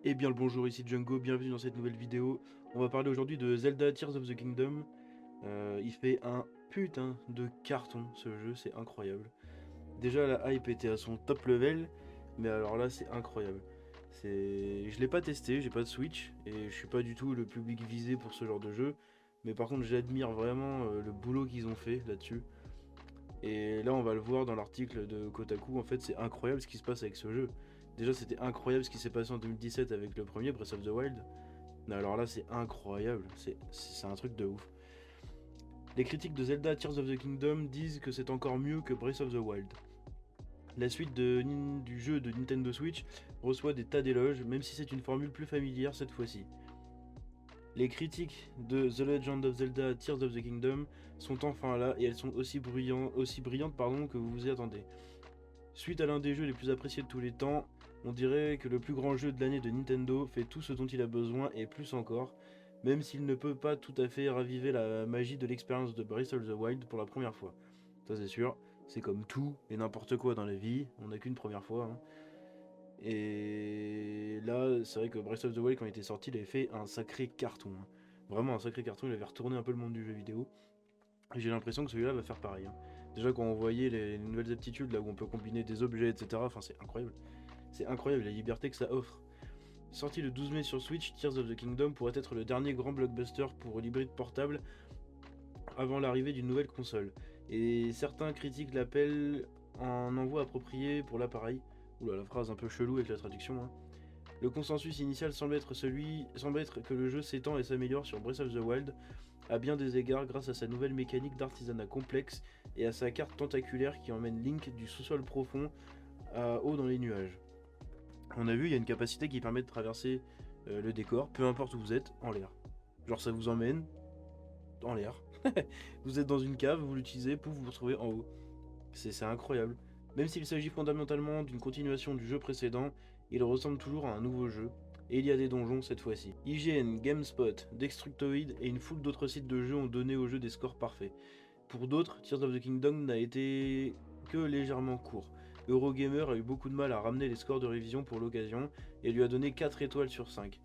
Eh bien le bonjour, ici Django, bienvenue dans cette nouvelle vidéo. On va parler aujourd'hui de Zelda Tears of the Kingdom. Il fait un putain de carton ce jeu, c'est incroyable. Déjà la hype était à son top level, mais alors là c'est incroyable. Je l'ai pas testé, j'ai pas de Switch, et je suis pas du tout le public visé pour ce genre de jeu. Mais par contre j'admire vraiment le boulot qu'ils ont fait là-dessus. Et là, on va le voir dans l'article de Kotaku. En fait, c'est incroyable ce qui se passe avec ce jeu. Déjà, c'était incroyable ce qui s'est passé en 2017 avec le premier Breath of the Wild. Mais alors là, c'est incroyable. C'est un truc de ouf. Les critiques de Zelda Tears of the Kingdom disent que c'est encore mieux que Breath of the Wild. La suite du jeu de Nintendo Switch reçoit des tas d'éloges, même si c'est une formule plus familière cette fois-ci. Les critiques de The Legend of Zelda Tears of the Kingdom sont enfin là et elles sont aussi brillantes que vous vous y attendez. Suite à l'un des jeux les plus appréciés de tous les temps, on dirait que le plus grand jeu de l'année de Nintendo fait tout ce dont il a besoin et plus encore, même s'il ne peut pas tout à fait raviver la magie de l'expérience de Breath of the Wild pour la première fois. Ça c'est sûr, c'est comme tout et n'importe quoi dans la vie, on n'a qu'une première fois. Hein. Et là, c'est vrai que Breath of the Wild quand il était sorti, il avait fait un sacré carton. Hein. Vraiment un sacré carton, il avait retourné un peu le monde du jeu vidéo. Et j'ai l'impression que celui-là va faire pareil. Hein. Déjà quand on voyait les nouvelles aptitudes, là où on peut combiner des objets, etc. Enfin c'est incroyable. C'est incroyable la liberté que ça offre. Sorti le 12 mai sur Switch, Tears of the Kingdom pourrait être le dernier grand blockbuster pour l'hybride portable avant l'arrivée d'une nouvelle console. Et certains critiques l'appellent en envoi approprié pour l'appareil. Oula, la phrase un peu chelou avec la traduction. Hein. Le consensus initial semble être que le jeu s'étend et s'améliore sur Breath of the Wild à bien des égards grâce à sa nouvelle mécanique d'artisanat complexe et à sa carte tentaculaire qui emmène Link du sous-sol profond à haut dans les nuages. On a vu, il y a une capacité qui permet de traverser le décor, peu importe où vous êtes, en l'air. Genre ça vous emmène en l'air. Vous êtes dans une cave, vous l'utilisez, pouf, vous vous retrouvez en haut. C'est incroyable. Même s'il s'agit fondamentalement d'une continuation du jeu précédent, il ressemble toujours à un nouveau jeu. Et il y a des donjons cette fois-ci. IGN, GameSpot, Dextructoid et une foule d'autres sites de jeux ont donné au jeu des scores parfaits. Pour d'autres, Tears of the Kingdom n'a été que légèrement court. Eurogamer a eu beaucoup de mal à ramener les scores de révision pour l'occasion et lui a donné 4 étoiles sur 5.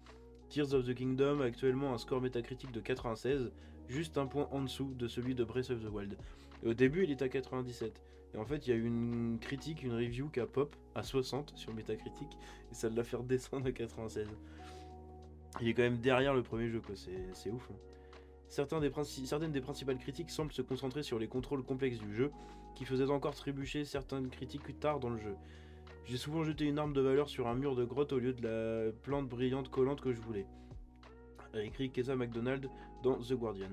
Tears of the Kingdom a actuellement un score métacritique de 96, juste un point en dessous de celui de Breath of the Wild. Et au début, il était à 97. Et en fait, il y a eu une critique, une review qui a pop à 60 sur Metacritic, et ça l'a fait redescendre à 96. Il est quand même derrière le premier jeu, quoi. C'est ouf. Hein. Certaines des principales critiques semblent se concentrer sur les contrôles complexes du jeu, qui faisaient encore trébucher certaines critiques tard dans le jeu. J'ai souvent jeté une arme de valeur sur un mur de grotte au lieu de la plante brillante collante que je voulais, a écrit Kesa McDonald dans The Guardian.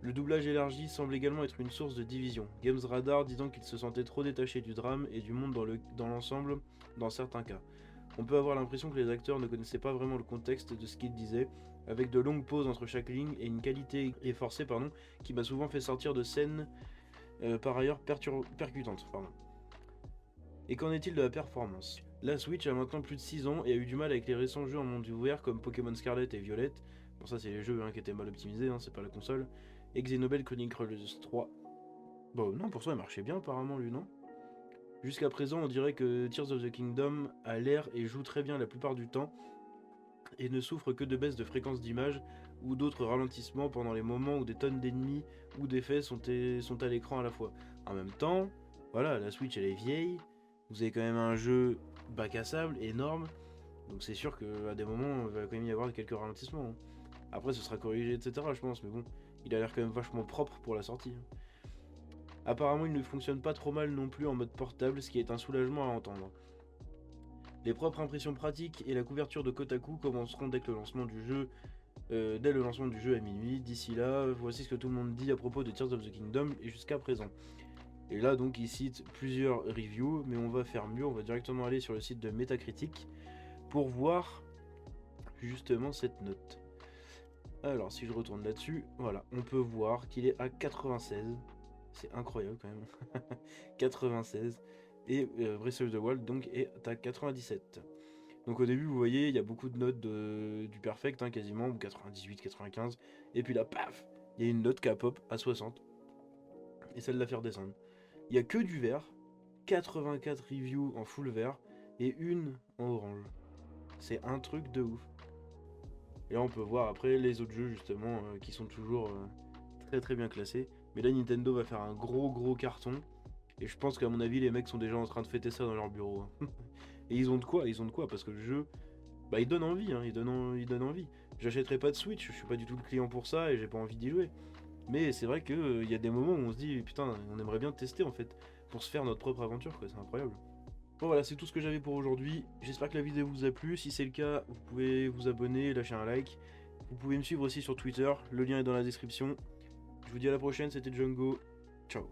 Le doublage élargi semble également être une source de division, Games Radar disant qu'il se sentait trop détaché du drame et du monde dans l'ensemble dans certains cas. On peut avoir l'impression que les acteurs ne connaissaient pas vraiment le contexte de ce qu'ils disaient, avec de longues pauses entre chaque ligne et une qualité efforcée qui m'a souvent fait sortir de scènes par ailleurs percutantes. Et qu'en est-il de la performance? La Switch a maintenant plus de 6 ans et a eu du mal avec les récents jeux en monde ouvert comme Pokémon Scarlet et Violet. Bon ça c'est les jeux qui étaient mal optimisés, c'est pas la console. Et Xenoblade Chronicles 3. Bon non, pour ça il marchait bien apparemment lui, non? Jusqu'à présent on dirait que Tears of the Kingdom a l'air et joue très bien la plupart du temps et ne souffre que de baisse de fréquence d'image ou d'autres ralentissements pendant les moments où des tonnes d'ennemis ou d'effets sont à l'écran à la fois. En même temps, voilà, la Switch elle est vieille, vous avez quand même un jeu bac à sable énorme, donc c'est sûr qu'à des moments il va quand même y avoir quelques ralentissements. Hein. Après ce sera corrigé etc je pense, mais bon, il a l'air quand même vachement propre pour la sortie. Hein. Apparemment il ne fonctionne pas trop mal non plus en mode portable, ce qui est un soulagement à entendre. Les propres impressions pratiques et la couverture de Kotaku commenceront dès le lancement du jeu à minuit. D'ici là, voici ce que tout le monde dit à propos de Tears of the Kingdom et jusqu'à présent. Et là donc il cite plusieurs reviews, mais on va faire mieux, on va directement aller sur le site de Metacritic pour voir justement cette note. Alors si je retourne là-dessus, voilà, on peut voir qu'il est à 96. C'est incroyable quand même. 96. Et Breath of the Wild donc est à 97. Donc au début, vous voyez, il y a beaucoup de notes du perfect, quasiment, 98, 95. Et puis là, paf, il y a une note qui a pop à 60. Et ça l'a fait redescendre. Il y a que du vert, 84 reviews en full vert et une en orange. C'est un truc de ouf. Et là on peut voir après les autres jeux justement qui sont toujours très très bien classés. Mais là Nintendo va faire un gros carton. Et je pense qu'à mon avis les mecs sont déjà en train de fêter ça dans leur bureau. Hein. Et ils ont de quoi parce que le jeu, bah il donne envie, hein, il donne envie. J'achèterai pas de Switch, je suis pas du tout le client pour ça et j'ai pas envie d'y jouer. Mais c'est vrai qu'il y a des moments où on se dit putain on aimerait bien tester en fait pour se faire notre propre aventure quoi, c'est incroyable. Bon voilà, c'est tout ce que j'avais pour aujourd'hui. J'espère que la vidéo vous a plu. Si c'est le cas, vous pouvez vous abonner, lâcher un like. Vous pouvez me suivre aussi sur Twitter, le lien est dans la description. Je vous dis à la prochaine, c'était Django. Ciao.